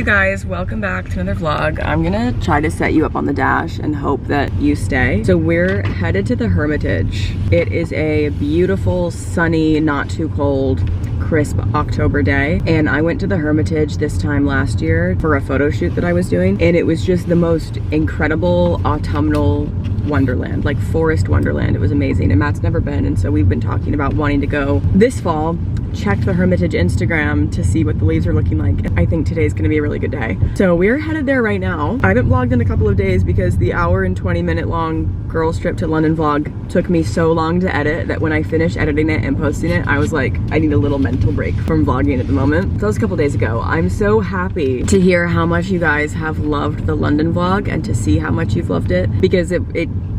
guys, welcome back to another vlog. I'm gonna try to set you up on the dash and hope that you stay. So we're headed to the Hermitage. It is a beautiful, sunny, not too cold, crisp October day, and I went to the Hermitage this time last year for a photo shoot that I was doing, and it was just the most incredible autumnal wonderland, like forest wonderland. It was amazing, and Matt's never been, and so we've been talking about wanting to go this fall. Check the Hermitage Instagram to see what the leaves are looking like. I think today's gonna be a really good day. So we're headed there right now. I haven't vlogged in a couple of days because the hour and 20-minute long girls trip to London vlog took me so long to edit that when I finished editing it and posting it, I was like, I need a little mental break from vlogging at the moment. So that was a couple days ago. I'm so happy to hear how much you guys have loved the London vlog and to see how much you've loved it, because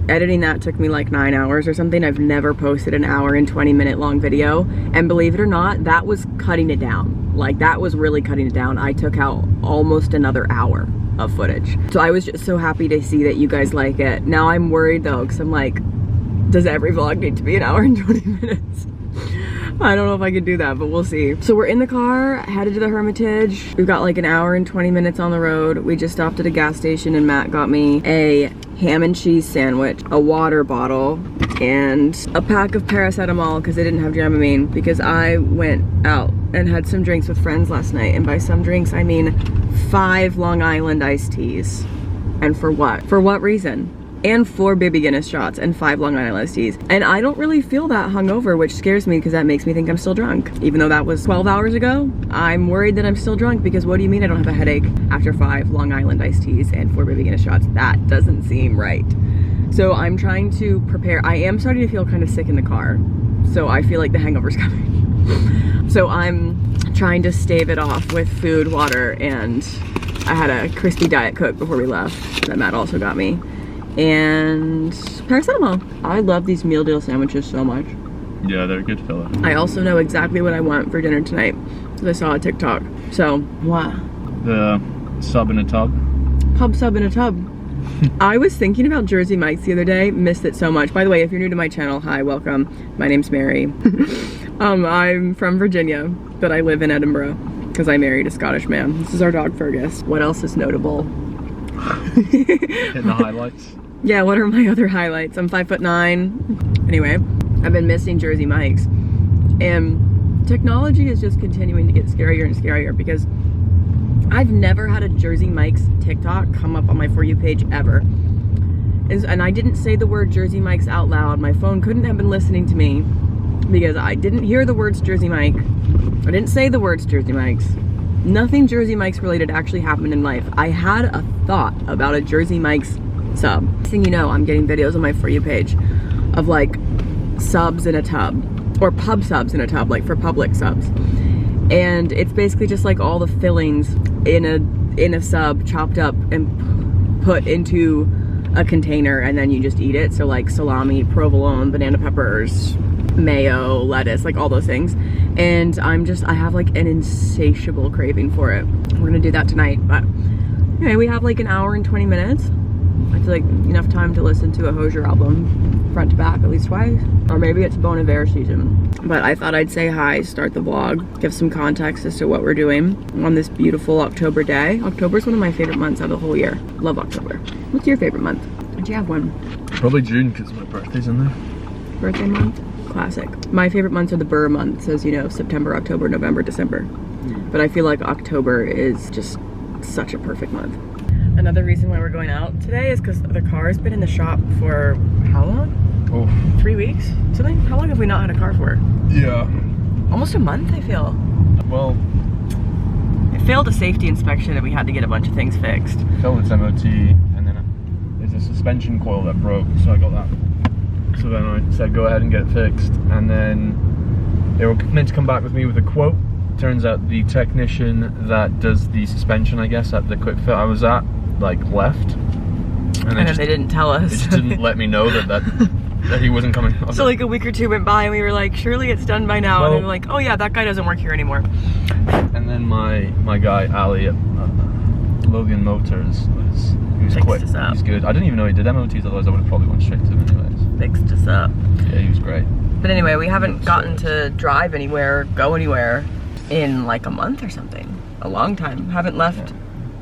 editing that took me like 9 hours or something. I've never posted an hour and 20-minute long video, and believe it or not, that was cutting it down. Like, that was really cutting it down. I took out almost another hour of footage. So I was just so happy to see that you guys like it. Now I'm worried though, because I'm like, does every vlog need to be an hour and 20 minutes? I don't know if I could do that, but we'll see. So we're in the car, headed to the Hermitage. We've got like an hour and 20 minutes on the road. We just stopped at a gas station and Matt got me a ham and cheese sandwich, a water bottle, and a pack of paracetamol because they didn't have Dramamine, because I went out and had some drinks with friends last night, and by some drinks I mean 5 Long Island iced teas. And for what? For what reason? And 4 Baby Guinness shots and 5 Long Island iced teas. And I don't really feel that hungover, which scares me because that makes me think I'm still drunk. Even though that was 12 hours ago, I'm worried that I'm still drunk, because what do you mean I don't have a headache after 5 Long Island iced teas and 4 Baby Guinness shots? That doesn't seem right. So I'm trying to prepare. I am starting to feel kind of sick in the car. So I feel like the hangover's coming. So I'm trying to stave it off with food, water, and I had a crispy Diet Coke before we left that Matt also got me, and paracetamol. I love these meal deal sandwiches so much. Yeah, they're a good filler. I also know exactly what I want for dinner tonight, because I saw a TikTok. So, what? The sub in a tub. Pub sub in a tub. I was thinking about Jersey Mike's the other day, missed it so much. By the way, if you're new to my channel, hi, welcome. My name's Mary. I'm from Virginia, but I live in Edinburgh because I married a Scottish man. This is our dog Fergus. What else is notable? Hitting the highlights. Yeah, what are my other highlights? I'm 5'9". Anyway, I've been missing Jersey Mike's, and technology is just continuing to get scarier and scarier, because I've never had a Jersey Mike's TikTok come up on my For You page ever. And I didn't say the word Jersey Mike's out loud. My phone couldn't have been listening to me because I didn't hear the words Jersey Mike. I didn't say the words Jersey Mike's. Nothing Jersey Mike's related actually happened in life. I had a thought about a Jersey Mike's sub. Next thing you know, I'm getting videos on my For You page of like subs in a tub, or pub subs in a tub, like for public subs. And it's basically just like all the fillings in a sub chopped up and put into a container, and then you just eat it. So like salami, provolone, banana peppers, mayo, lettuce, like all those things. And I have like an insatiable craving for it. We're gonna do that tonight, but anyway, we have like an hour and 20 minutes. I feel like enough time to listen to a Hozier album front to back at least twice, or maybe it's Bon Iver season. But I thought I'd say hi, start the vlog, give some context as to what we're doing on this beautiful October day. October's one of my favorite months of the whole year. Love October. What's your favorite month? Do you have one? Probably June, because my birthday's in there. Birthday month? Classic. My favorite months are the Burr months, as you know, September, October, November, December. But I feel like October is just such a perfect month. Another reason why we're going out today is because the car has been in the shop for how long? Oh. 3 weeks? Something? How long have we not had a car for? Yeah. Almost a month, I feel. Well, it failed a safety inspection and we had to get a bunch of things fixed. failed its MOT, and then there's a suspension coil that broke, so I got that. So then I said go ahead and get it fixed, and then they were meant to come back with me with a quote. Turns out the technician that does the suspension, I guess, at the quick fit I was at, like left. And then they didn't tell us. They just didn't let me know that he wasn't coming. So like a week or two went by and we were like, surely it's done by now. Well, and they were like, oh yeah, that guy doesn't work here anymore. And then my guy, Ali at Logan Motors, he was quick. He's good. I didn't even know he did MOTs, otherwise I would have probably went straight to him anyways. Fixed us up. Yeah, he was great. But anyway, we haven't gotten to drive anywhere, go anywhere in like a month or something. A long time. Haven't left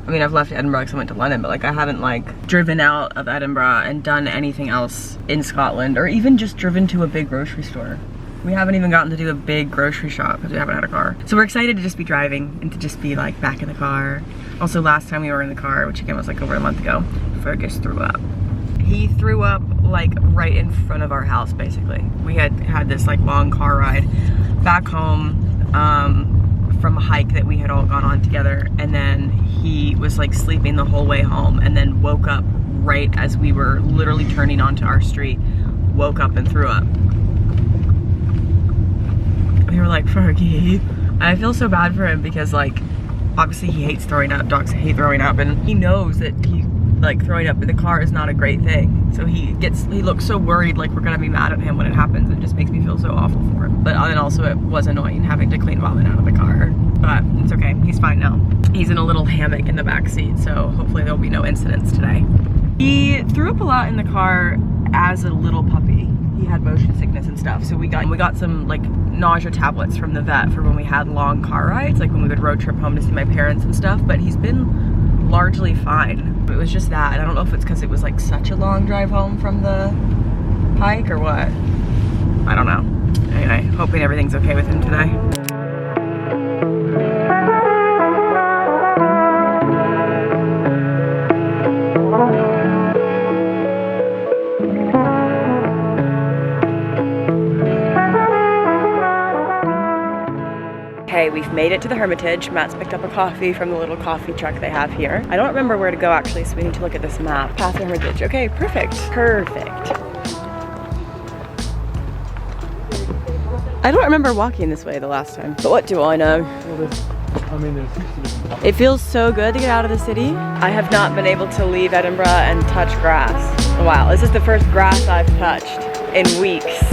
I mean, I've left Edinburgh because I went to London, but like I haven't like driven out of Edinburgh and done anything else in Scotland, or even just driven to a big grocery store. We haven't even gotten to do a big grocery shop because we haven't had a car. So we're excited to just be driving and to just be like back in the car. Also, last time we were in the car, which again was like over a month ago, Fergus threw up. He threw up like right in front of our house, basically. We had this like long car ride back home from a hike that we had all gone on together, and then he was like sleeping the whole way home and then woke up right as we were literally turning onto our street, woke up and threw up. We were like, Fergie. And I feel so bad for him because like obviously he hates throwing up, dogs hate throwing up, and he knows that he like throwing up in the car is not a great thing. So he looks so worried like we're gonna be mad at him when it happens. It just makes me feel so awful for him. But then also it was annoying having to clean vomit out of the car. But it's okay, he's fine now. He's in a little hammock in the back seat, so hopefully there'll be no incidents today. He threw up a lot in the car as a little puppy. He had motion sickness and stuff, so we got some like nausea tablets from the vet for when we had long car rides, like when we would road trip home to see my parents and stuff, but he's been largely fine. It was just that, and I don't know if it's because it was like such a long drive home from the hike or what. I don't know. Anyway, hoping everything's okay with him today. Okay, we've made it to the Hermitage. Matt's picked up a coffee from the little coffee truck they have here. I don't remember where to go actually, so we need to look at this map. Path to Hermitage. Okay, perfect. Perfect. I don't remember walking this way the last time, but what do I know? It feels so good to get out of the city. I have not been able to leave Edinburgh and touch grass in a while. This is the first grass I've touched in weeks.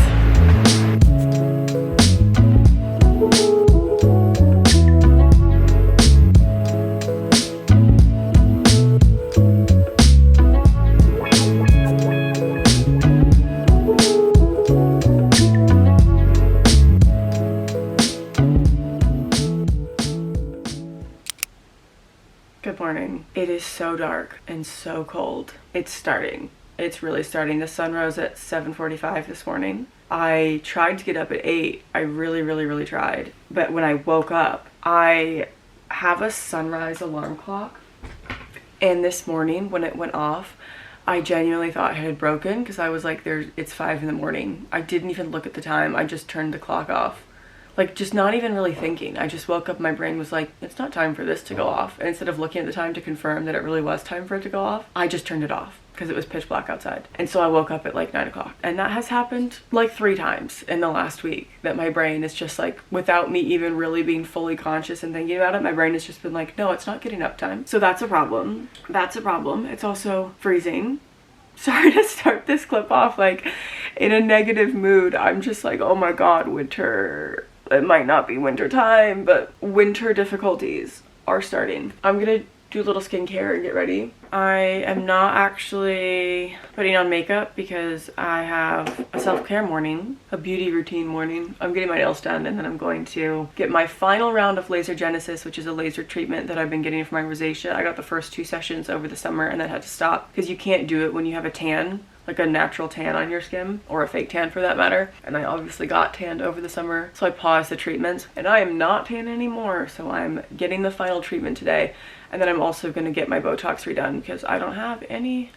Good morning. It is so dark and so cold. It's starting. It's really starting. The sun rose at 7:45 this morning. I tried to get up at 8. I really tried. But when I woke up, I have a sunrise alarm clock. And this morning when it went off, I genuinely thought it had broken because I was like, it's 5 in the morning. I didn't even look at the time. I just turned the clock off. Like, just not even really thinking. I just woke up, my brain was like, it's not time for this to go off. And instead of looking at the time to confirm that it really was time for it to go off, I just turned it off because it was pitch black outside. And so I woke up at like 9 o'clock. And that has happened like 3 times in the last week, that my brain is just like, without me even really being fully conscious and thinking about it, my brain has just been like, no, it's not getting up time. So that's a problem. That's a problem. It's also freezing. Sorry to start this clip off like in a negative mood. I'm just like, oh my God, winter. It might not be winter time, but winter difficulties are starting. I'm gonna do a little skincare and get ready. I am not actually putting on makeup because I have a self-care morning, a beauty routine morning. I'm getting my nails done, and then I'm going to get my final round of laser genesis, which is a laser treatment that I've been getting for my rosacea. I got the first 2 sessions over the summer and then had to stop because you can't do it when you have a tan, like a natural tan on your skin, or a fake tan for that matter. And I obviously got tanned over the summer, so I paused the treatments, and I am not tan anymore. So I'm getting the final treatment today, and then I'm also gonna get my Botox redone because I don't have any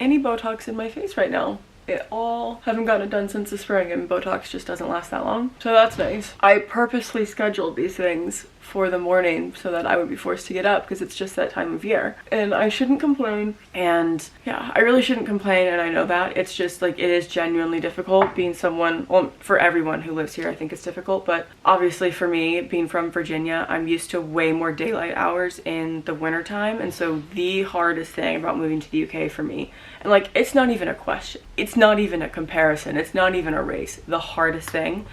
Botox in my face right now. Haven't gotten it done since the spring, and Botox just doesn't last that long. So that's nice. I purposely scheduled these things for the morning so that I would be forced to get up because it's just that time of year. And I shouldn't complain. And yeah, I really shouldn't complain, and I know that. It's just like, it is genuinely difficult being someone, well, for everyone who lives here, I think it's difficult, but obviously for me, being from Virginia, I'm used to way more daylight hours in the winter time. And so the hardest thing about moving to the UK for me, and like, it's not even a question, it's not even a comparison, it's not even a race. The hardest thing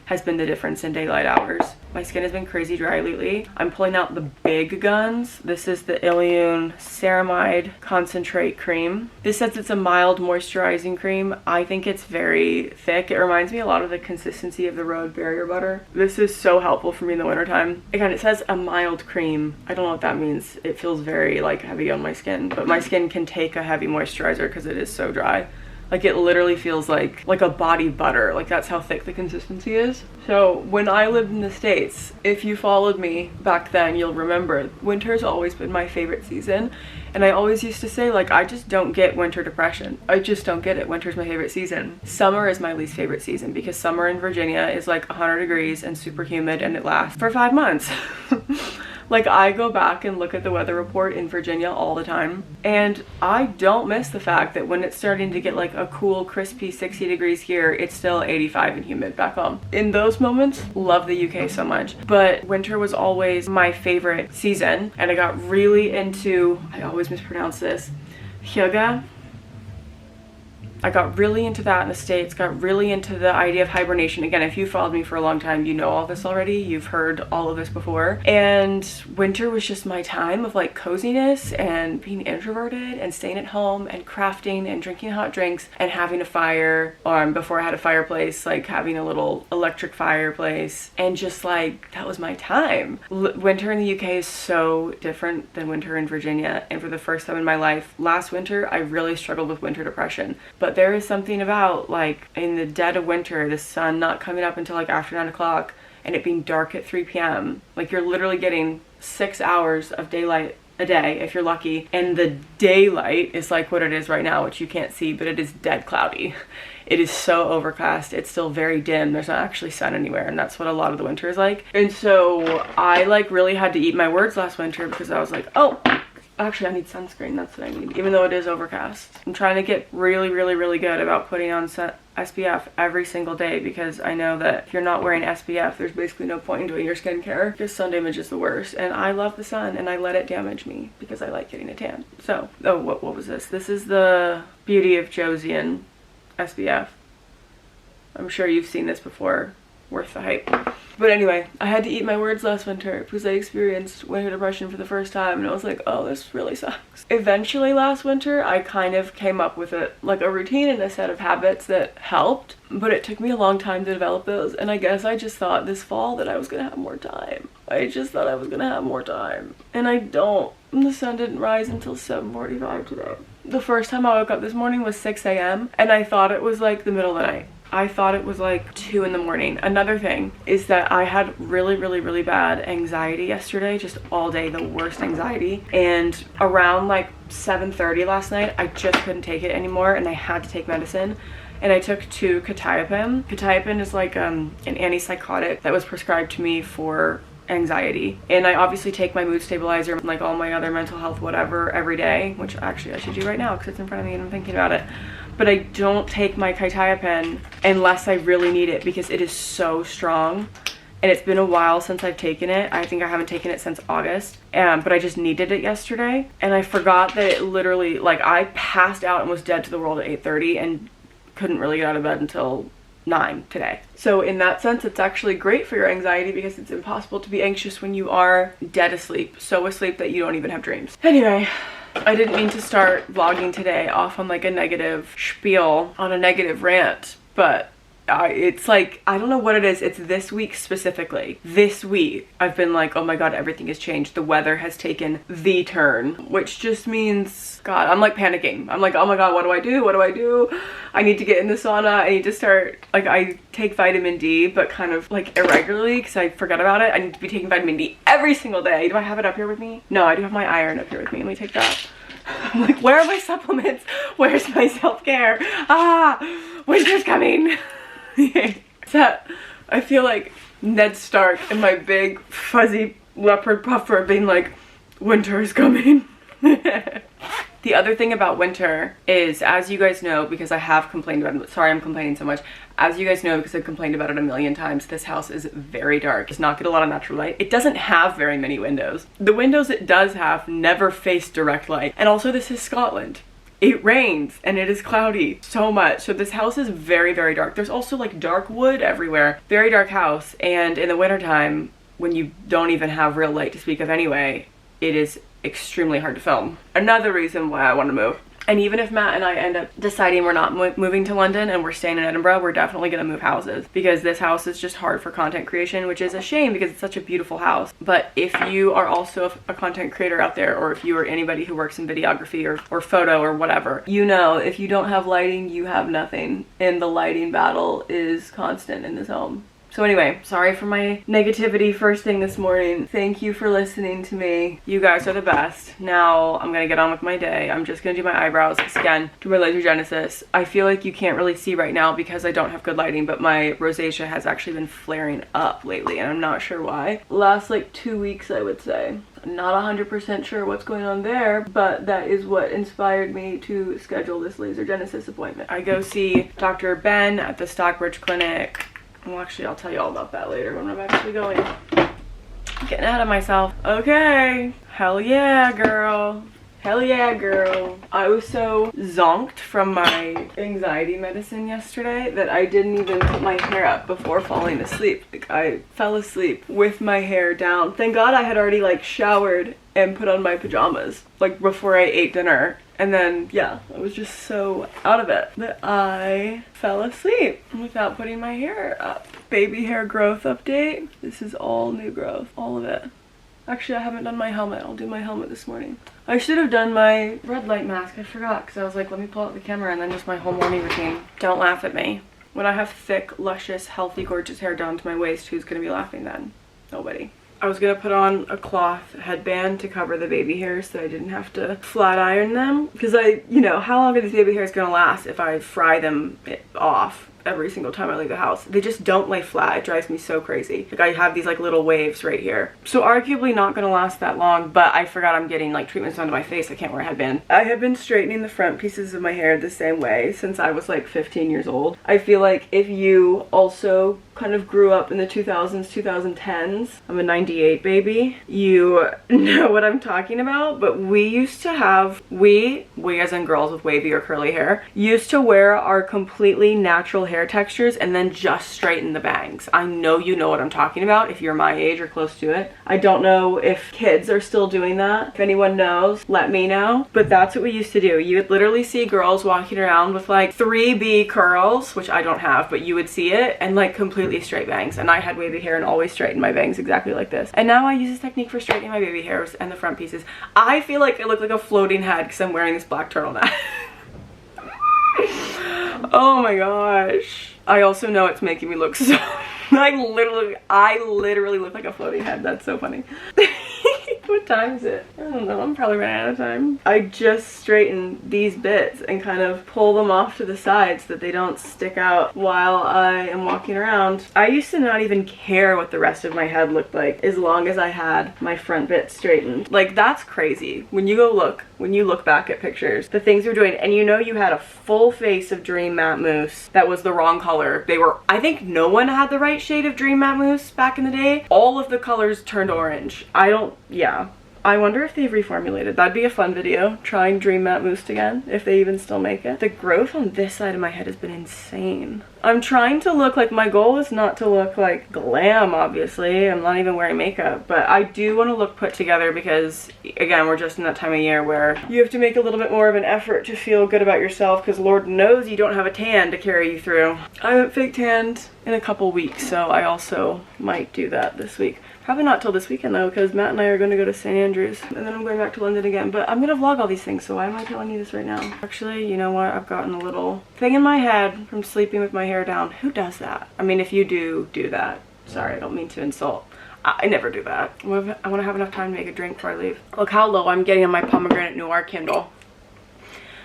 has been the difference in daylight hours. My skin has been crazy dry lately. I'm pulling out the big guns. This is the Ilyun Ceramide Concentrate Cream. This says it's a mild moisturizing cream. I think it's very thick. It reminds me a lot of the consistency of the Road Barrier Butter. This is so helpful for me in the wintertime. Again, it says a mild cream. I don't know what that means. It feels very like heavy on my skin, but my skin can take a heavy moisturizer because it is so dry. Like it literally feels like a body butter. Like that's how thick the consistency is. So when I lived in the States, if you followed me back then, you'll remember winter's always been my favorite season. And I always used to say, like, I just don't get winter depression. I just don't get it. Winter's my favorite season. Summer is my least favorite season because summer in Virginia is like 100 degrees and super humid and it lasts for 5 months. Like I go back and look at the weather report in Virginia all the time, and I don't miss the fact that when it's starting to get like a cool, crispy 60 degrees here, it's still 85 and humid back home. In those moments, love the UK so much. But winter was always my favorite season, and I got really into, I always mispronounce this, hygge. I got really into that in the States, got really into the idea of hibernation. Again, if you followed me for a long time, you know all this already. You've heard all of this before. And winter was just my time of like coziness and being introverted and staying at home and crafting and drinking hot drinks and having a fire, or before I had a fireplace, like having a little electric fireplace. And just like, that was my time. Winter in the UK is so different than winter in Virginia. And for the first time in my life, last winter, I really struggled with winter depression. But there is something about like in the dead of winter, the sun not coming up until like after 9 o'clock and it being dark at 3 p.m. Like you're literally getting 6 hours of daylight a day if you're lucky. And the daylight is like what it is right now, which you can't see, but it is dead cloudy. It is so overcast. It's still very dim. There's not actually sun anywhere, and that's what a lot of the winter is like. And so I like really had to eat my words last winter because I was like, oh, actually, I need sunscreen. That's what I need, even though it is overcast. I'm trying to get really, really, really good about putting on SPF every single day because I know that if you're not wearing SPF, there's basically no point in doing your skincare because sun damage is the worst. And I love the sun and I let it damage me because I like getting a tan. So, oh, what was this? This is the Beauty of Josian SPF. I'm sure you've seen this before. Worth the hype. But anyway, I had to eat my words last winter because I experienced winter depression for the first time, and I was like, oh, this really sucks. Eventually last winter, I kind of came up with a routine and a set of habits that helped, but it took me a long time to develop those, and I guess I just thought this fall that I was gonna have more time. I just thought I was gonna have more time, and I don't. The sun didn't rise until 7:45 today. The first time I woke up this morning was 6 a.m. and I thought it was like the middle of the night. I thought it was like 2 in the morning. Another thing is that I had really, really, really bad anxiety yesterday, just all day, the worst anxiety. And around like 7:30 last night, I just couldn't take it anymore and I had to take medicine. And I took 2 quetiapine. Quetiapine is like an antipsychotic that was prescribed to me for anxiety. And I obviously take my mood stabilizer and like all my other mental health whatever every day, which actually I should do right now because it's in front of me and I'm thinking about it. But I don't take my quetiapine unless I really need it because it is so strong. And it's been a while since I've taken it. I think I haven't taken it since August. But I just needed it yesterday. And I forgot that it literally, like I passed out and was dead to the world at 8:30 and couldn't really get out of bed until 9 today. So in that sense, it's actually great for your anxiety because it's impossible to be anxious when you are dead asleep. So asleep that you don't even have dreams. Anyway, I didn't mean to start vlogging today off on like a negative spiel, on a negative rant, but it's like, I don't know what it is. It's this week specifically. This week, I've been like, oh my God, everything has changed. The weather has taken the turn, which just means, God, I'm like panicking. I'm like, oh my God, what do I do? What do I do? I need to get in the sauna. I need to start, like I take vitamin D, but kind of like irregularly because I forget about it. I need to be taking vitamin D every single day. Do I have it up here with me? No, I do have my iron up here with me. Let me take that. I'm like, where are my supplements? Where's my self-care? Winter's coming. So I feel like Ned Stark and my big fuzzy leopard puffer being like, winter is coming. The other thing about winter is, as you guys know, because I have complained about it, sorry I'm complaining so much, as you guys know because I've complained about it a million times, this house is very dark. It does not get a lot of natural light. It doesn't have very many windows. The windows it does have never face direct light. And also this is Scotland. it rains and it is cloudy so much. So this house is very, very dark. There's also like dark wood everywhere. Very dark house. And in the wintertime, when you don't even have real light to speak of anyway, it is extremely hard to film. Another reason why I want to move. And even if Matt and I end up deciding we're not moving to London and we're staying in Edinburgh, we're definitely going to move houses, because this house is just hard for content creation, which is a shame because it's such a beautiful house. But if you are also a content creator out there, or if you are anybody who works in videography or photo or whatever, you know, if you don't have lighting, you have nothing. And the lighting battle is constant in this home. So anyway, sorry for my negativity first thing this morning. Thank you for listening to me. You guys are the best. Now I'm gonna get on with my day. I'm just gonna do my eyebrows, again, do my laser genesis. I feel like you can't really see right now because I don't have good lighting, but my rosacea has actually been flaring up lately and I'm not sure why. Last like 2 weeks, I would say. I'm not 100% sure what's going on there, but that is what inspired me to schedule this laser genesis appointment. I go see Dr. Ben at the Stockbridge Clinic. Well, actually, I'll tell you all about that later when I'm actually going. Getting ahead of myself. Okay. Hell yeah, girl. Hell yeah, girl. I was so zonked from my anxiety medicine yesterday that I didn't even put my hair up before falling asleep. Like, I fell asleep with my hair down. Thank God I had already, like, showered and put on my pajamas, like, before I ate dinner. And then, yeah, I was just so out of it that I fell asleep without putting my hair up. Baby hair growth update. This is all new growth, all of it. Actually, I haven't done my helmet. I'll do my helmet this morning. I should have done my red light mask. I forgot because I was like, let me pull out the camera and then just my whole morning routine. Don't laugh at me. When I have thick, luscious, healthy, gorgeous hair down to my waist, who's going to be laughing then? Nobody. I was gonna put on a cloth headband to cover the baby hairs so I didn't have to flat iron them. Because you know, how long are these baby hairs gonna last if I fry them off every single time I leave the house? They just don't lay flat. It drives me so crazy. Like, I have these like little waves right here. So arguably not gonna last that long, but I forgot I'm getting like treatments done to my face. I can't wear a headband. I have been straightening the front pieces of my hair the same way since I was like 15 years old. I feel like if you also kind of grew up in the 2000s, 2010s. I'm a 98 baby. You know what I'm talking about, but we used to have, we as in girls with wavy or curly hair, used to wear our completely natural hair textures and then just straighten the bangs. I know you know what I'm talking about if you're my age or close to it. I don't know if kids are still doing that. If anyone knows, let me know. But that's what we used to do. You would literally see girls walking around with like 3B curls, which I don't have, but you would see it, and like completely straight bangs. And I had wavy hair and always straightened my bangs exactly like this. And now I use this technique for straightening my baby hairs and the front pieces. I feel like I look like a floating head because I'm wearing this black turtleneck. Oh my gosh. I also know it's making me look so I literally look like a floating head. That's so funny. What time is it? I don't know. I'm probably running out of time. I just straighten these bits and kind of pull them off to the side so that they don't stick out while I am walking around. I used to not even care what the rest of my head looked like as long as I had my front bit straightened. Like, that's crazy. When you look back at pictures, the things you're doing, and you know you had a full face of Dream Matte Mousse that was the wrong color. I think no one had the right shade of Dream Matte Mousse back in the day. All of the colors turned orange. Yeah. I wonder if they've reformulated. That'd be a fun video, trying Dream Matte Mousse again, if they even still make it. The growth on this side of my head has been insane. I'm trying to look like, my goal is not to look like glam, obviously. I'm not even wearing makeup, but I do want to look put together because, again, we're just in that time of year where you have to make a little bit more of an effort to feel good about yourself because Lord knows you don't have a tan to carry you through. I haven't fake tanned in a couple weeks, so I also might do that this week. Probably not till this weekend though, because Matt and I are going to go to St. Andrews and then I'm going back to London again. But I'm going to vlog all these things, so why am I telling you this right now? Actually, you know what? I've gotten a little thing in my head from sleeping with my hair down. Who does that? I mean, if you do that. Sorry, I don't mean to insult. I never do that. I want to have enough time to make a drink before I leave. Look how low I'm getting on my pomegranate noir candle.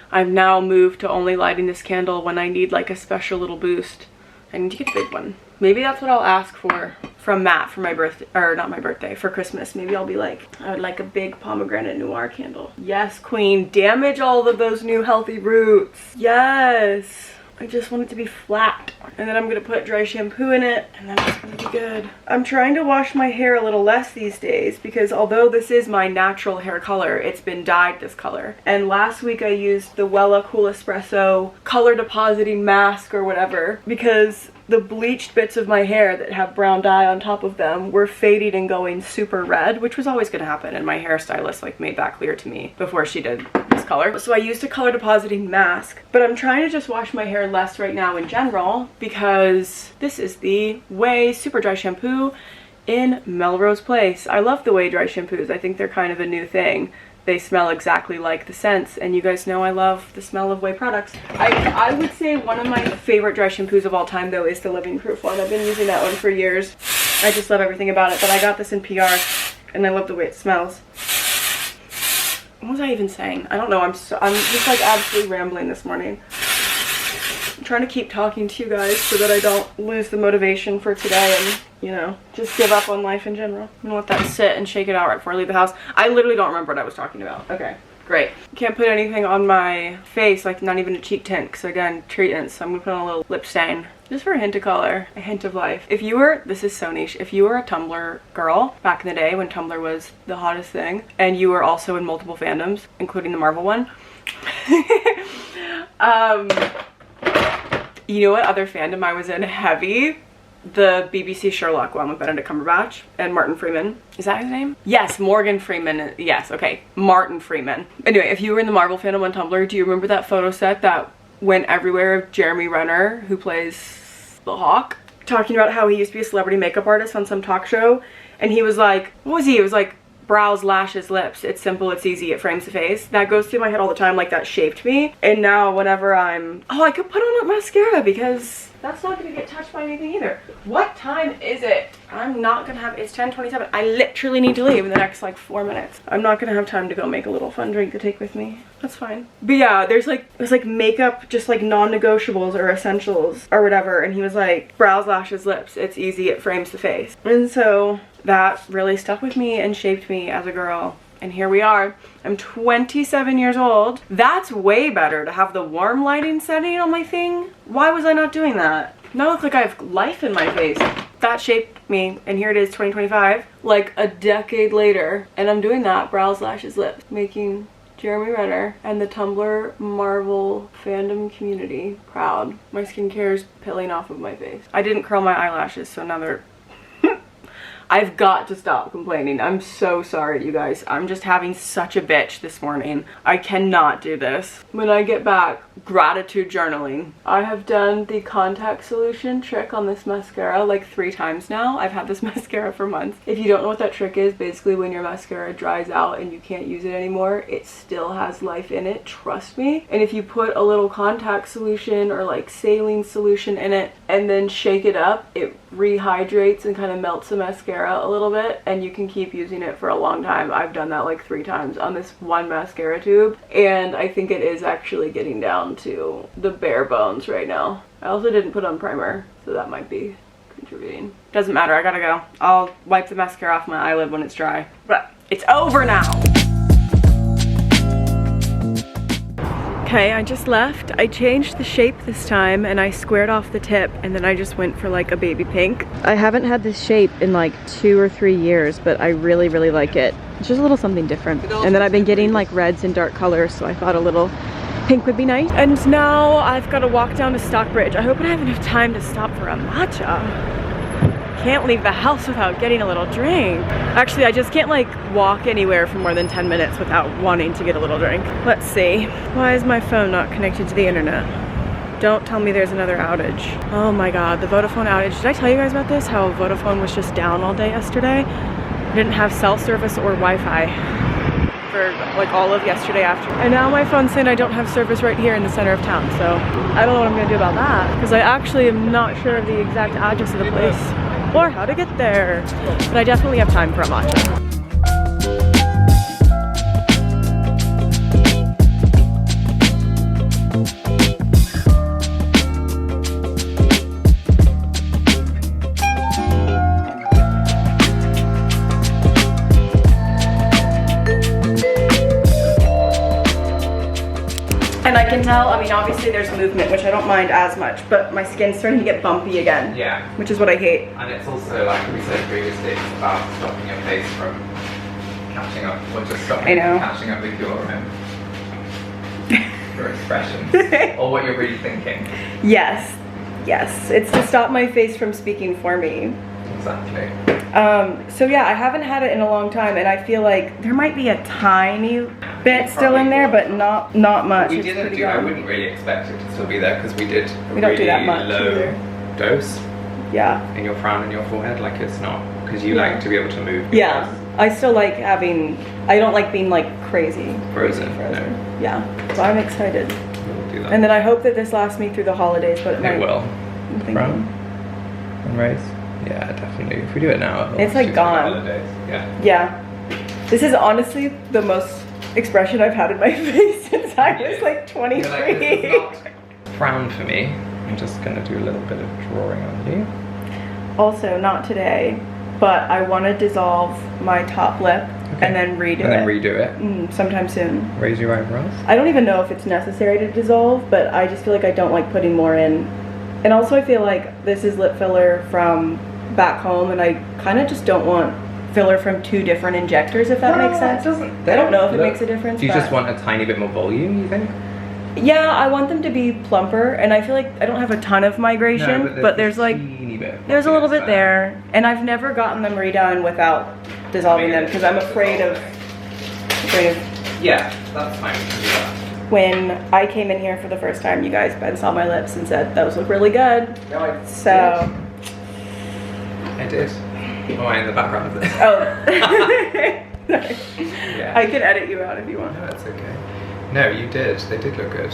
I've now moved to only lighting this candle when I need like a special little boost. I need to get a big one. Maybe that's what I'll ask for from Matt for my birthday, or not my birthday, for Christmas. Maybe I'll be like, I would like a big pomegranate noir candle. Yes, queen, damage all of those new healthy roots. Yes. I just want it to be flat. And then I'm gonna put dry shampoo in it, and then it's gonna be good. I'm trying to wash my hair a little less these days because although this is my natural hair color, it's been dyed this color. And last week I used the Wella Cool Espresso color depositing mask or whatever because the bleached bits of my hair that have brown dye on top of them were fading and going super red, which was always gonna happen, and my hairstylist like made that clear to me before she did this color. So I used a color depositing mask, but I'm trying to just wash my hair less right now in general because this is the Way Super Dry Shampoo in Melrose Place. I love the Way dry shampoos. I think they're kind of a new thing. They smell exactly like the scents, and you guys know I love the smell of Way products. I would say one of my favorite dry shampoos of all time though is the Living Proof one. I've been using that one for years. I just love everything about it, but I got this in PR and I love the way it smells. What was I even saying? I don't know, I'm just like absolutely rambling this morning. I'm trying to keep talking to you guys so that I don't lose the motivation for today and, you know, just give up on life in general. I'm gonna let that sit and shake it out right before I leave the house. I literally don't remember what I was talking about. Okay, great. Can't put anything on my face, like not even a cheek tint, because again, treatments, so I'm gonna put on a little lip stain. Just for a hint of color, a hint of life. If you were, this is so niche, if you were a Tumblr girl back in the day when Tumblr was the hottest thing, and you were also in multiple fandoms, including the Marvel one, you know what other fandom I was in heavy? The BBC Sherlock one with Benedict Cumberbatch and Martin Freeman. Is that his name? Yes, Morgan Freeman. Yes, okay. Martin Freeman. Anyway, if you were in the Marvel fandom on Tumblr, do you remember that photo set that went everywhere of Jeremy Renner, who plays the Hawk, talking about how he used to be a celebrity makeup artist on some talk show? And he was like, what was he? It was like, brows, lashes, lips. It's simple, it's easy, it frames the face. That goes through my head all the time, like that shaped me. And now whenever I'm, oh, I could put on a mascara because that's not gonna get touched by anything either. What time is it? I'm not gonna have, it's 10:27. I literally need to leave in the next like 4 minutes. I'm not gonna have time to go make a little fun drink to take with me. That's fine. But yeah, there's like makeup, just like non-negotiables or essentials or whatever. And he was like, brows, lashes, lips. It's easy, it frames the face. And so that really stuck with me and shaped me as a girl. And here we are. I'm 27 years old. That's way better to have the warm lighting setting on my thing. Why was I not doing that? Now I look like I have life in my face. That shaped me, and here it is, 2025, like a decade later. And I'm doing that, brows, lashes, lips, making Jeremy Renner and the Tumblr Marvel fandom community proud. My skincare is peeling off of my face. I didn't curl my eyelashes, so now they're I've got to stop complaining. I'm so sorry, you guys. I'm just having such a bitch this morning. I cannot do this. When I get back, gratitude journaling. I have done the contact solution trick on this mascara like 3 times now. I've had this mascara for months. If you don't know what that trick is, basically when your mascara dries out and you can't use it anymore, it still has life in it, trust me. And if you put a little contact solution or like saline solution in it and then shake it up, it rehydrates and kind of melts the mascara a little bit, and you can keep using it for a long time. I've done that like 3 times on this one mascara tube, and I think it is actually getting down to the bare bones right now. I also didn't put on primer, so that might be contributing. Doesn't matter, I gotta go. I'll wipe the mascara off my eyelid when it's dry. But it's over now. Okay, I just left. I changed the shape this time and I squared off the tip, and then I just went for like a baby pink. I haven't had this shape in like 2 or 3 years, but I really, really like it. It's just a little something different. And then I've been getting like reds and dark colors, so I thought a little pink would be nice. And now I've got to walk down to Stockbridge. I hope I have enough time to stop for a matcha. Can't leave the house without getting a little drink. Actually, I just can't like walk anywhere for more than 10 minutes without wanting to get a little drink. Let's see. Why is my phone not connected to the internet? Don't tell me there's another outage. Oh my god, the Vodafone outage. Did I tell you guys about this? How Vodafone was just down all day yesterday? I didn't have cell service or Wi-Fi for like all of yesterday afternoon. And now my phone's saying I don't have service right here in the center of town, so I don't know what I'm gonna do about that, because I actually am not sure of the exact address of the place or how to get there. But I definitely have time for a matcha. And I can tell. I mean, obviously there's movement, which I don't mind as much, but my skin's starting to get bumpy again. Yeah. Which is what I hate. And it's also, like we said previously, it's about stopping your face from catching up, or just stopping catching up with your expressions, or what you're really thinking. Yes. Yes. It's to stop my face from speaking for me. Exactly. So yeah, I haven't had it in a long time, and I feel like there might be a tiny bit still in there, but not much. We didn't do. I wouldn't really expect it to still be there because we did a we don't really do that much low either. dose. Yeah. In your frown and your forehead, like it's not because you like to be able to move. Yeah. I still like having. I don't like being like crazy. Frozen. Frozen. No. Yeah. So I'm excited. We'll do that. And then I hope that this lasts me through the holidays, but it will. I'm thinking. Frown and raise. Yeah, definitely. If we do it now, it's like gone. Yeah. Yeah. This is honestly the most expression I've had in my face since I was like 23. You're like, this is not frown for me. I'm just gonna do a little bit of drawing on you. Also, not today, but I want to dissolve my top lip and then redo it. Sometime soon. Raise your eyebrows. I don't even know if it's necessary to dissolve, but I just feel like I don't like putting more in. And also I feel like this is lip filler from back home, and I kind of just don't want filler from 2 different injectors, if that makes sense. I don't know if it makes a difference. Do you just want a tiny bit more volume, you think? Yeah, I want them to be plumper, and I feel like I don't have a ton of migration, but there's like there's a little bit there, and I've never gotten them redone without dissolving them because I'm afraid of. Yeah, that's fine. We can do that. When I came in here for the first time, you guys saw my lips and said those look really good. No, I so. I did. Oh, I'm in the background of this. Oh. Yeah. I could edit you out if you want. No, that's okay. No, you did. They did look good.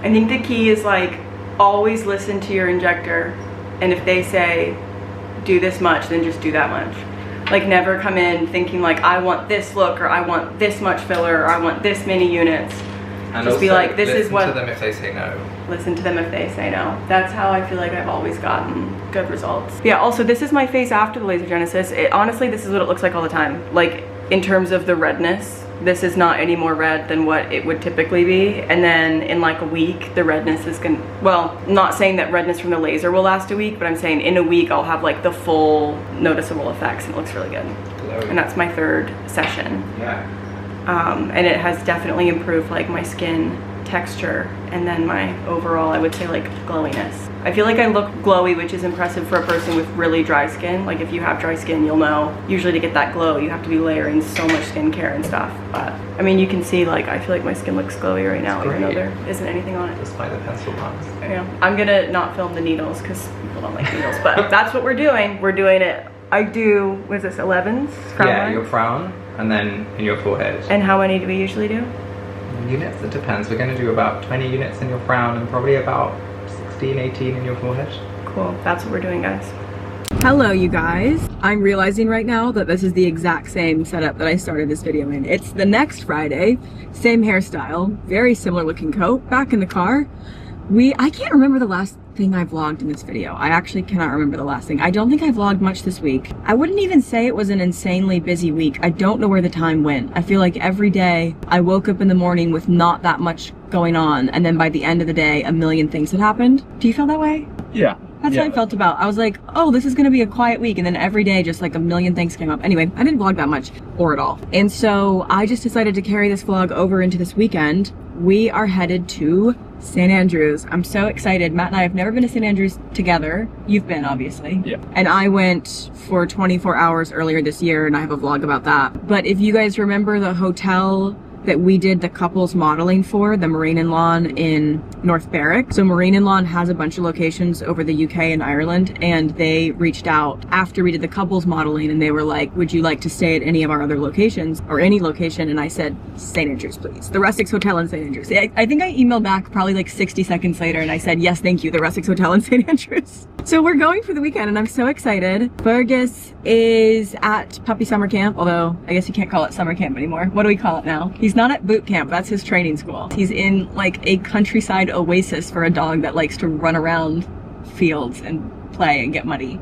I think the key is like always listen to your injector, and if they say do this much, then just do that much. Like never come in thinking like I want this look, or I want this much filler, or I want this many units. And just also, be like, this is what. Listen to them if they say no. Listen to them if they say no. That's how I feel like I've always gotten good results. Yeah, also this is my face after the laser genesis. Honestly, this is what it looks like all the time. Like in terms of the redness, this is not any more red than what it would typically be. And then in like a week, the redness is gonna, well, not saying that redness from the laser will last a week, but I'm saying in a week I'll have like the full noticeable effects, and it looks really good. Glowing. And that's my 3rd session. Yeah. And it has definitely improved like my skin texture, and then my overall, I would say, like glowiness. I feel like I look glowy, which is impressive for a person with really dry skin. Like if you have dry skin, you'll know usually to get that glow you have to be layering so much skincare and stuff. But I mean, you can see like I feel like my skin looks glowy right now, even though there isn't anything on it. Despite the pencil marks. Yeah, I'm gonna not film the needles because people don't like needles, but that's what we're doing. We're doing it. I do, what is this, 11s? Yeah, your frown, and then in your forehead. And how many do we usually do? Units, it depends. We're going to do about 20 units in your frown and probably about 16, 18 in your forehead. Cool, that's what we're doing, guys. Hello you guys. I'm realizing right now that this is the exact same setup that I started this video in. It's the next Friday, same hairstyle, very similar looking coat, back in the car. I can't remember the last thing I vlogged in this video. I actually cannot remember the last thing. I don't think I vlogged much this week. I wouldn't even say it was an insanely busy week. I don't know where the time went. I feel like every day I woke up in the morning with not that much going on, and then by the end of the day, a million things had happened. Do you feel that way? Yeah. That's how I felt about. I was like, oh, this is gonna be a quiet week, and then every day just like a million things came up. Anyway, I didn't vlog that much, or at all. And so I just decided to carry this vlog over into this weekend. We are headed to St. Andrews. I'm so excited. Matt and I have never been to St. Andrews together. You've been, obviously. Yeah. And I went for 24 hours earlier this year, and I have a vlog about that. But if you guys remember the hotel that we did the couples modeling for, the Marine and Lawn in North Berwick. So Marine and Lawn has a bunch of locations over the UK and Ireland, and they reached out after we did the couples modeling, and they were like, would you like to stay at any of our other locations, or any location? And I said, St. Andrews, please. The Russex Hotel in St. Andrews. I think I emailed back probably like 60 seconds later, and I said, yes, thank you, the Russex Hotel in St. Andrews. So we're going for the weekend, and I'm so excited. Fergus is at puppy summer camp, although I guess you can't call it summer camp anymore. What do we call it now? He's not at boot camp, that's his training school. He's in like a countryside oasis for a dog that likes to run around fields and play and get muddy.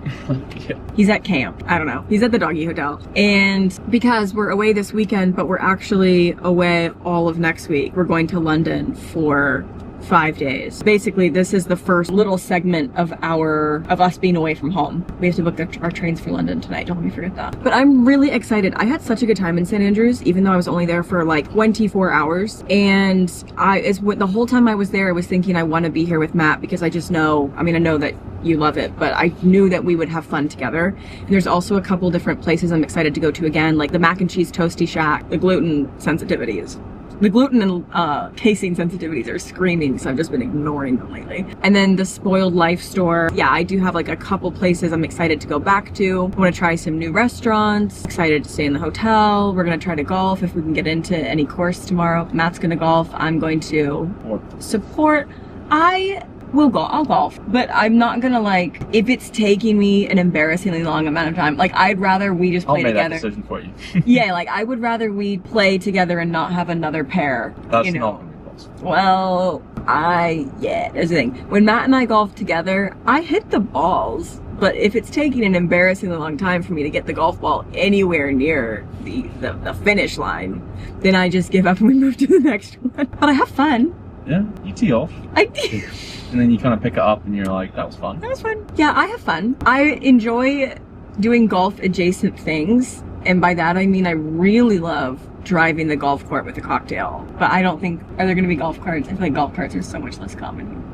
Yeah. He's at camp. I don't know. He's at the doggy hotel. And because we're away this weekend, but we're actually away all of next week, we're going to London for 5 days. Basically, this is the first little segment of us being away from home. We have to book our trains for London tonight. Don't let me forget that. But I'm really excited. I had such a good time in St. Andrews, even though I was only there for like 24 hours. And the whole time I was there, I was thinking I want to be here with Matt because I just know, I mean, I know that you love it, but I knew that we would have fun together. And there's also a couple different places I'm excited to go to again, like the mac and cheese toasty shack. The gluten sensitivities. The gluten and casein sensitivities are screaming, so I've just been ignoring them lately. And then the Spoiled Life store. Yeah, I do have like a couple places I'm excited to go back to. I want to try some new restaurants. Excited to stay in the hotel. We're going to try to golf if we can get into any course tomorrow. Matt's going to golf. I'm going to support. I'll golf, but I'm not gonna like, if it's taking me an embarrassingly long amount of time, like I'd rather we just play together. I'll make that decision for you. Yeah, like I would rather we play together and not have another pair. That's you know? not gonna be possible. Well, there's the thing. When Matt and I golf together, I hit the balls. But if it's taking an embarrassingly long time for me to get the golf ball anywhere near the finish line, then I just give up and we move to the next one. But I have fun. Yeah, you tee off. I do. And then you kind of pick it up and you're like, that was fun. That was fun. Yeah, I have fun. I enjoy doing golf adjacent things. And by that, I mean, I really love driving the golf court with a cocktail. But I don't think, are there going to be golf carts? I feel like golf carts are so much less common.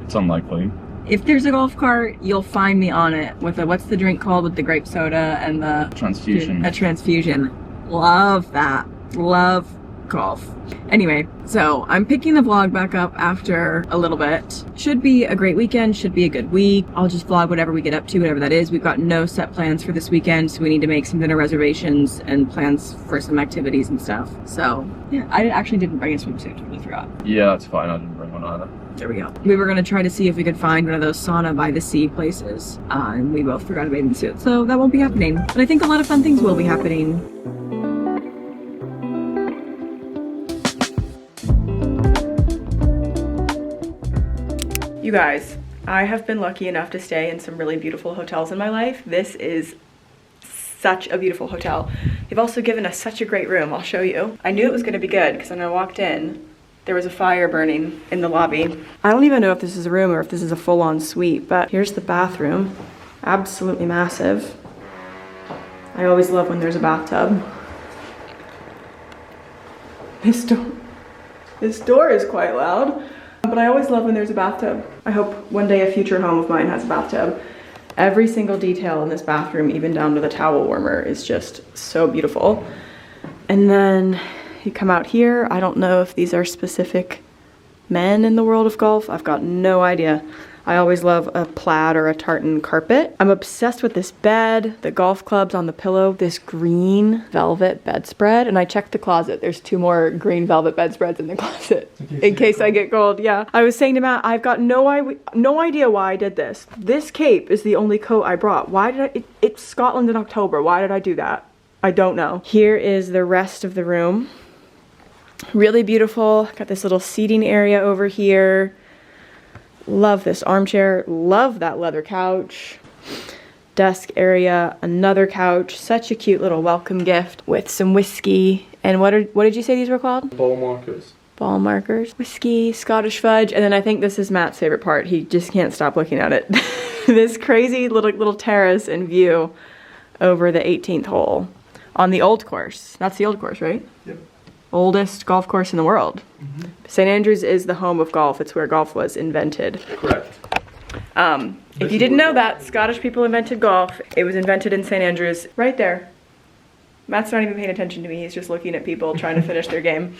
It's unlikely. If there's a golf cart, you'll find me on it with what's the drink called with the grape soda and the transfusion. A transfusion. Love that. Love golf. Anyway, so I'm picking the vlog back up after a little bit. Should be a great weekend, should be a good week. I'll just vlog whatever we get up to, whatever that is. We've got no set plans for this weekend, so we need to make some dinner reservations and plans for some activities and stuff. So yeah, I actually didn't bring a swimsuit, totally forgot. Yeah, that's fine. I didn't bring one either. There we go. We were gonna try to see if we could find one of those sauna by the sea places, and we both forgot a bathing suit, so that won't be happening. But I think a lot of fun things will be happening. You guys, I have been lucky enough to stay in some really beautiful hotels in my life. This is such a beautiful hotel. They've also given us such a great room. I'll show you. I knew it was gonna be good because when I walked in, there was a fire burning in the lobby. I don't even know if this is a room or if this is a full-on suite, but here's the bathroom. Absolutely massive. I always love when there's a bathtub. This door is quite loud. But I always love when there's a bathtub. I hope one day a future home of mine has a bathtub. Every single detail in this bathroom, even down to the towel warmer, is just so beautiful. And then you come out here. I don't know if these are specific men in the world of golf. I've got no idea. I always love a plaid or a tartan carpet. I'm obsessed with this bed, the golf clubs on the pillow, this green velvet bedspread, and I checked the closet. There's 2 more green velvet bedspreads in the closet in case I get cold. Yeah. I was saying to Matt, I've got no idea why I did this. This cape is the only coat I brought. Why did it's Scotland in October. Why did I do that? I don't know. Here is the rest of the room. Really beautiful. Got this little seating area over here. Love this armchair, love that leather couch. Desk area, another couch. Such a cute little welcome gift with some whiskey. And what did you say these were called? Ball markers. Ball markers. Whiskey, Scottish fudge, and then I think this is Matt's favorite part. He just can't stop looking at it. This crazy little terrace and view over the 18th hole on the old course. That's the old course, right? Yep. Oldest golf course in the world. Mm-hmm. St. Andrews is the home of golf. It's where golf was invented. Correct. If you didn't know that, Scottish people invented golf. It was invented in St. Andrews, right there. Matt's not even paying attention to me. He's just looking at people trying to finish their game.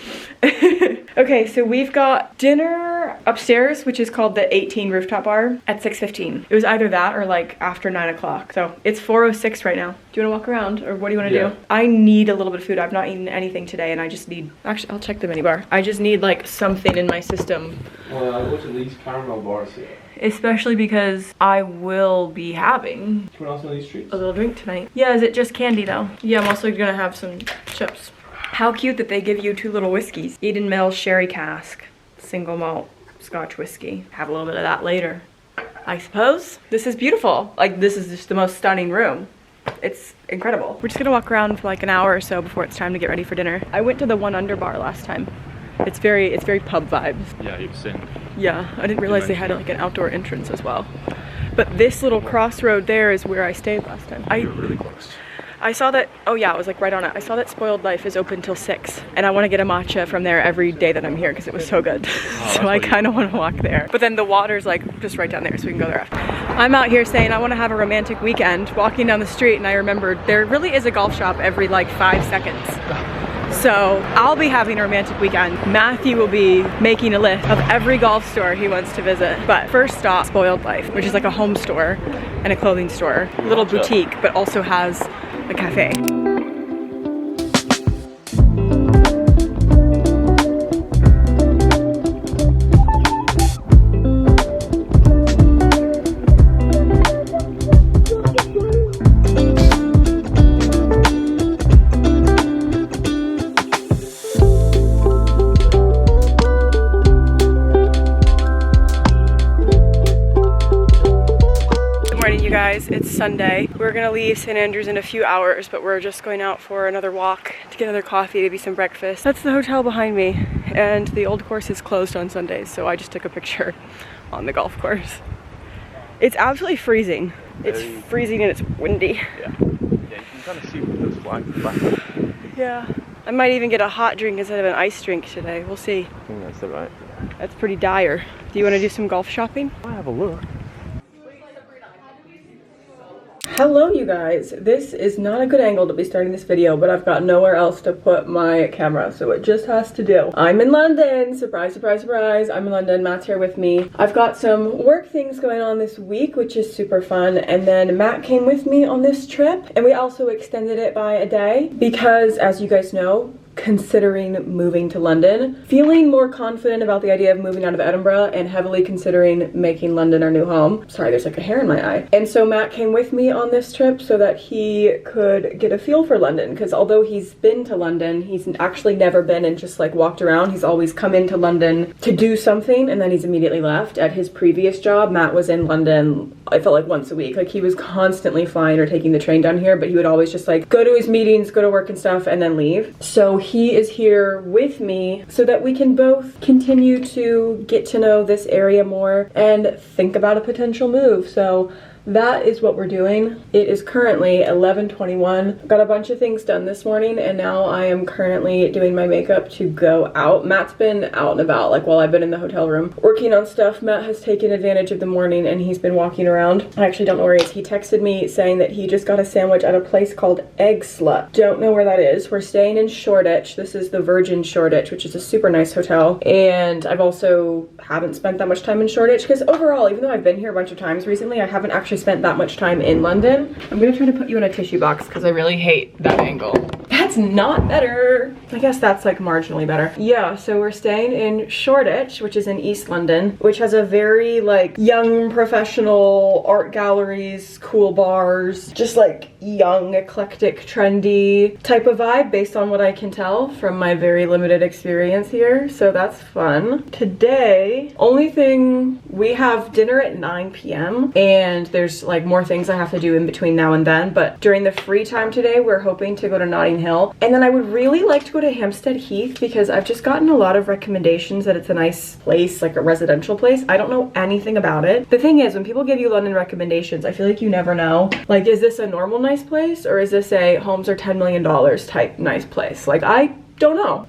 Okay, so we've got dinner upstairs, which is called the 18 Rooftop Bar at 6:15. It was either that or like after 9 o'clock. So it's 4:06 right now. Do you want to walk around or what do you want to do? I need a little bit of food. I've not eaten anything today and I just need, actually I'll check the mini bar. I just need like something in my system. Well, I looked at these caramel bars here. Especially because I will be having a little drink tonight. Yeah, is it just candy though? Yeah, I'm also gonna have some chips. How cute that they give you 2 little whiskeys. Eden Mill Sherry Cask, single malt Scotch whiskey. Have a little bit of that later. I suppose. This is beautiful. Like, this is just the most stunning room. It's incredible. We're just gonna walk around for like an hour or so before it's time to get ready for dinner. I went to the One Under bar last time. It's very pub vibes. Yeah, you've seen. Yeah, I didn't realize they had like an outdoor entrance as well. But this little crossroad there is where I stayed last time. You're really close. I saw that, oh yeah, I was like right on it. I saw that Spoiled Life is open till 6. And I want to get a matcha from there every day that I'm here because it was so good. So I kind of want to walk there. But then the water's like just right down there, so we can go there after. I'm out here saying I want to have a romantic weekend, walking down the street, and I remembered there really is a golf shop every like 5 seconds. So I'll be having a romantic weekend. Matthew will be making a list of every golf store he wants to visit. But first stop, Spoiled Life, which is like a home store and a clothing store. A little boutique, but also has a cafe. It's Sunday. We're gonna leave St. Andrews in a few hours, but we're just going out for another walk to get another coffee, maybe some breakfast. That's the hotel behind me, and the old course is closed on Sundays, so I just took a picture on the golf course. It's absolutely freezing. It's freezing and it's windy. Yeah, you can kind of see those flags. Yeah. I might even get a hot drink instead of an ice drink today. We'll see. I think that's right. That's pretty dire. Do you want to do some golf shopping? I'll have a look. Hello you guys, this is not a good angle to be starting this video, but I've got nowhere else to put my camera, so it just has to do. I'm in London, surprise, surprise, surprise. I'm in London, Matt's here with me. I've got some work things going on this week, which is super fun, and then Matt came with me on this trip, and we also extended it by a day, because as you guys know, considering moving to London, feeling more confident about the idea of moving out of Edinburgh, and heavily considering making London our new home. Sorry, there's like a hair in my eye. And so Matt came with me on this trip so that he could get a feel for London, because although he's been to London, he's actually never been and just like walked around. He's always come into London to do something and then he's immediately left. At his previous job, Matt was in London, I felt like once a week. Like he was constantly flying or taking the train down here, but he would always just like go to his meetings, go to work and stuff, and then leave. So he is here with me so that we can both continue to get to know this area more and think about a potential move. So that is what we're doing. It is currently 11:21. Got a bunch of things done this morning and now I am currently doing my makeup to go out. Matt's been out and about, like while I've been in the hotel room working on stuff. Matt has taken advantage of the morning and he's been walking around. I actually don't know where he is. He texted me saying that he just got a sandwich at a place called Egg Slut. Don't know where that is. We're staying in Shoreditch. This is the Virgin Shoreditch, which is a super nice hotel. And I've also haven't spent that much time in Shoreditch because overall, even though I've been here a bunch of times recently, I haven't actually spent that much time in London. I'm gonna try to put you in a tissue box because I really hate that angle. That's not better. I guess that's like marginally better. Yeah, so we're staying in Shoreditch, which is in East London, which has a very like young professional art galleries, cool bars, just like young, eclectic, trendy type of vibe based on what I can tell from my very limited experience here. So that's fun. Today, only thing, we have dinner at 9 p.m. and there's like more things I have to do in between now and then, but during the free time today, we're hoping to go to Notting Hill. And then I would really like to go to Hampstead Heath because I've just gotten a lot of recommendations that it's a nice place, like a residential place. I don't know anything about it. The thing is, when people give you London recommendations, I feel like you never know. Like, is this a normal nice place or is this a homes are $10 million type nice place? Like, I don't know.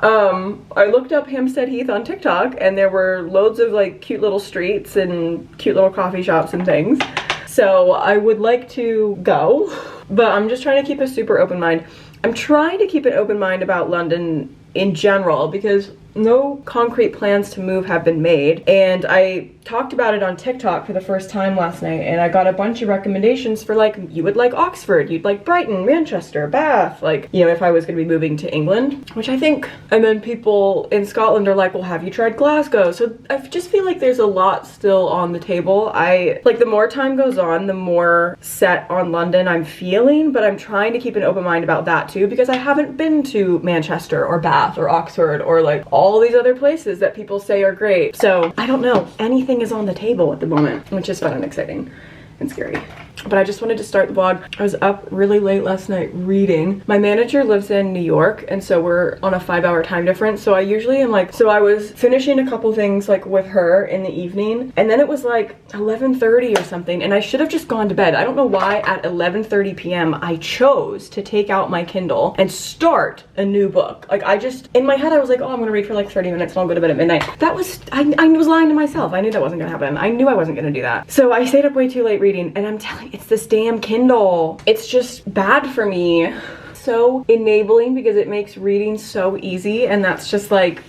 I looked up Hampstead Heath on TikTok and there were loads of like cute little streets and cute little coffee shops and things. So I would like to go, but I'm just trying to keep a super open mind. I'm trying to keep an open mind about London in general because no concrete plans to move have been made, and I talked about it on TikTok for the first time last night and I got a bunch of recommendations for like, you would like Oxford, you'd like Brighton, Manchester, Bath, like, you know, if I was going to be moving to England, which I think, and then people in Scotland are like, well, have you tried Glasgow? So I just feel like there's a lot still on the table. Like the more time goes on, the more set on London I'm feeling, but I'm trying to keep an open mind about that too because I haven't been to Manchester or Bath or Oxford or like all all these other places that people say are great. So I don't know, anything is on the table at the moment, which is fun and exciting and scary. But I just wanted to start the vlog. I was up really late last night reading. My manager lives in New York, and so we're on a 5-hour time difference. So I usually am like, so I was finishing a couple things like with her in the evening, and then it was like 11:30 or something, and I should have just gone to bed. I don't know why at 11:30 p.m. I chose to take out my Kindle and start a new book. Like I just, in my head I was like, oh, I'm gonna read for like 30 minutes and I'll go to bed at midnight. That was, I was lying to myself. I knew that wasn't gonna happen. I knew I wasn't gonna do that. So I stayed up way too late reading, and I'm telling you, it's this damn Kindle. It's just bad for me. So enabling because it makes reading so easy, and that's just like,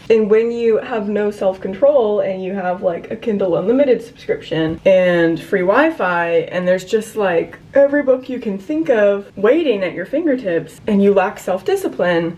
and when you have no self-control and you have like a Kindle Unlimited subscription and free Wi-Fi, and there's just like every book you can think of waiting at your fingertips, and you lack self-discipline,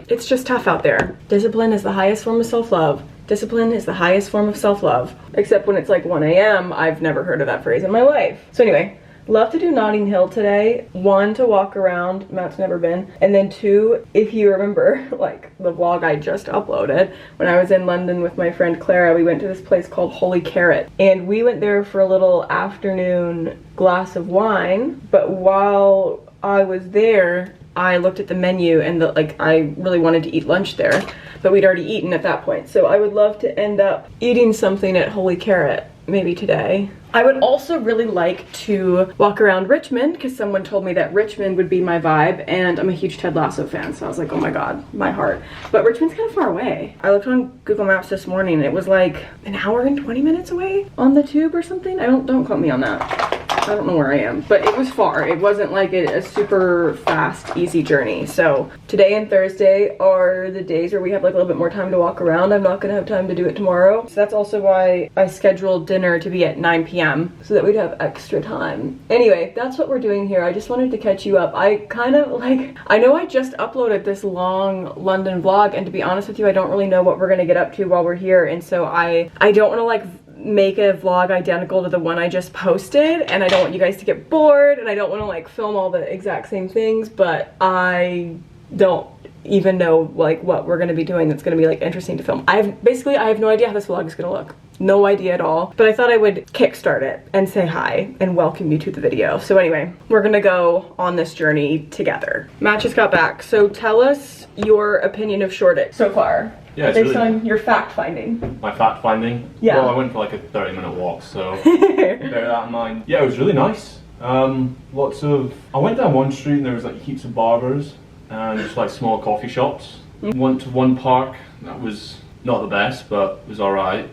it's just tough out there. Discipline is the highest form of self-love. Discipline is the highest form of self-love. Except when it's like 1 a.m. I've never heard of that phrase in my life. So anyway, love to do Notting Hill today. 1, to walk around, Matt's never been. And then 2, if you remember, like the vlog I just uploaded, when I was in London with my friend Clara, we went to this place called Holy Carrot. And we went there for a little afternoon glass of wine. But while I was there, I looked at the menu and I really wanted to eat lunch there, but we'd already eaten at that point. So I would love to end up eating something at Holy Carrot, maybe today. I would also really like to walk around Richmond because someone told me that Richmond would be my vibe, and I'm a huge Ted Lasso fan, so I was like, oh my god, my heart. But Richmond's kind of far away. I looked on Google Maps this morning and it was like an hour and 20 minutes away on the tube or something. Don't quote me on that. I don't know where I am, but it was far. It wasn't like a super fast, easy journey. So today and Thursday are the days where we have like a little bit more time to walk around. I'm not gonna have time to do it tomorrow. So that's also why I scheduled dinner to be at 9 p.m. so that we'd have extra time. Anyway, that's what we're doing here. I just wanted to catch you up. I kind of like, I know I just uploaded this long London vlog, and to be honest with you, I don't really know what we're gonna get up to while we're here. And so I don't wanna like make a vlog identical to the one I just posted, and I don't want you guys to get bored, and I don't want to like film all the exact same things, but I don't even know like what we're going to be doing that's going to be like interesting to film. I have no idea how this vlog is going to look. No idea at all, but I thought I would kickstart it and say hi and welcome you to the video. So anyway, we're gonna go on this journey together. Matt just got back, so tell us your opinion of Shoreditch so far. Yeah, based on your fact finding. My fact finding? Yeah. Well, I went for like a 30-minute walk, so bear that in mind. Yeah, it was really nice. I went down one street and there was like heaps of barbers and just like small coffee shops. Went to one park that was not the best, but was alright.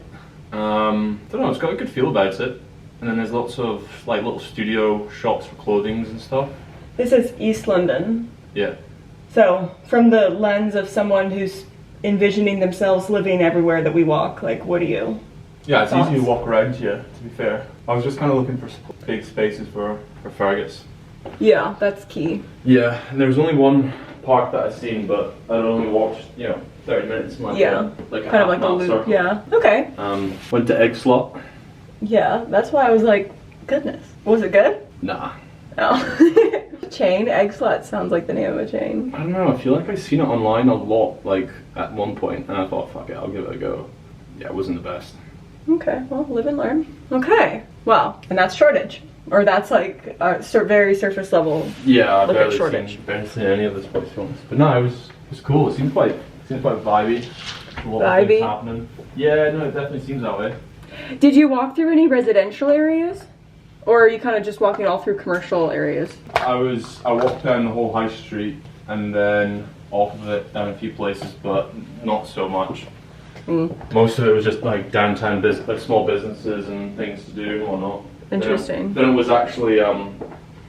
Don't know, it's got a good feel about it. And then there's lots of like little studio shops for clothing and stuff. This is East London. Yeah. So, from the lens of someone who's envisioning themselves living everywhere that we walk, like, what do you? Yeah, it's thoughts? easy to walk around here, to be fair. I was just kind of looking for big spaces for Fergus. Yeah, that's key. Yeah, and there was only one park that I've seen, but I'd only walked, 30 minutes. Yeah, like kind of like a loop. Circle. Yeah, okay. Went to Egg Slot. Yeah, that's why I was like, goodness. Was it good? Nah. Oh. Chain? Egg Slut sounds like the name of a chain. I don't know, I feel like I've seen it online a lot, like, at one point, and I thought, fuck it, I'll give it a go. Yeah, it wasn't the best. Okay, well, live and learn. Okay, wow, and that's Shoreditch. Or that's like very surface level. Yeah, I look at barely seen any of this place, to be honest. But no, it was cool. It seemed quite vibey. A lot of things happening. Yeah, no, it definitely seems that way. Did you walk through any residential areas? Or are you kind of just walking all through commercial areas? I walked down the whole high street and then off of it down a few places, but not so much. Most of it was just like downtown like small businesses and things to do and whatnot. Interesting. Then it was actually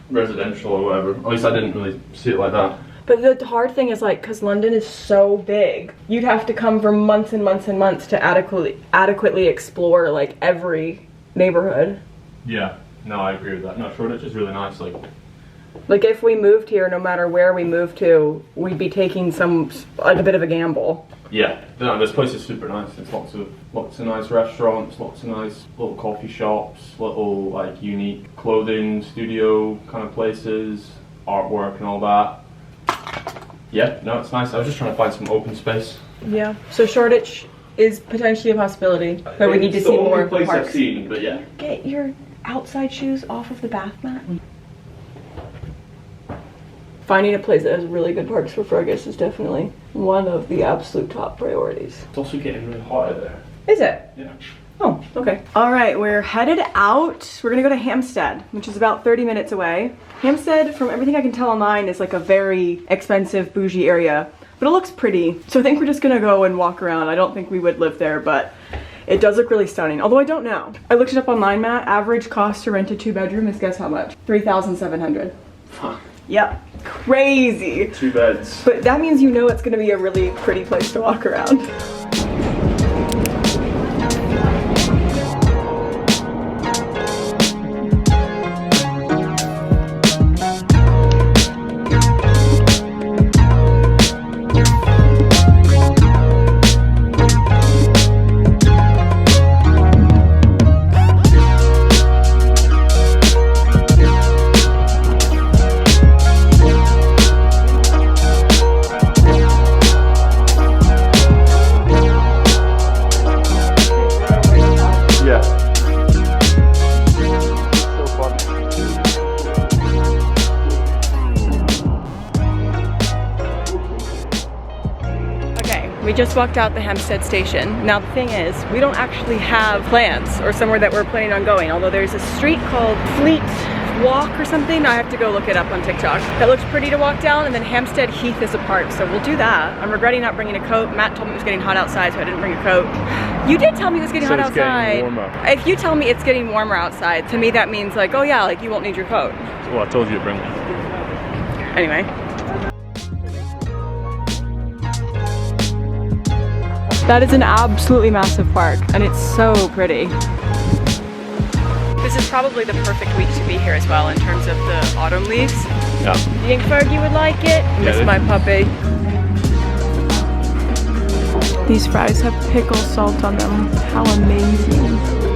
residential or whatever. At least I didn't really see it like that. But the hard thing is like, because London is so big, you'd have to come for months and months and months to adequately explore like every neighborhood. Yeah, no, I agree with that. No, Shoreditch is really nice. Like if we moved here, no matter where we moved to, we'd be taking a bit of a gamble. Yeah, no, this place is super nice. There's lots of nice restaurants, lots of nice little coffee shops, little like unique clothing studio kind of places, artwork and all that. Yeah, no, it's nice. I was just trying to find some open space. Yeah. So Shoreditch is potentially a possibility, but we need to see more of the place I've parks. seen, but yeah. Get your outside shoes off of the bath mat. Finding a place that has really good parks for Fergus is definitely one of the absolute top priorities. It's also getting really hot out there. Is it? Yeah. Oh, okay. All right, we're headed out. We're gonna go to Hampstead, which is about 30 minutes away. Hampstead, from everything I can tell online, is like a very expensive, bougie area, but it looks pretty. So I think we're just gonna go and walk around. I don't think we would live there, but it does look really stunning, although I don't know. I looked it up online, Matt. Average cost to rent a 2-bedroom is, guess how much? $3,700. Fuck. Yep, crazy. 2 beds. But that means you know it's gonna be a really pretty place to walk around. We just walked out the Hampstead station. Now the thing is, we don't actually have plans or somewhere that we're planning on going, although there's a street called Fleet Walk or something. I have to go look it up on TikTok. That looks pretty to walk down, and then Hampstead Heath is a park, so we'll do that. I'm regretting not bringing a coat. Matt told me it was getting hot outside, so I didn't bring a coat. You did tell me it was getting hot outside. Getting warmer. If you tell me it's getting warmer outside, to me that means like, oh yeah, like you won't need your coat. Well, I told you to bring one. Anyway. That is an absolutely massive park, and it's so pretty. This is probably the perfect week to be here as well in terms of the autumn leaves. Yeah. You think Fergie would like it? Miss my puppy. These fries have pickle salt on them. How amazing.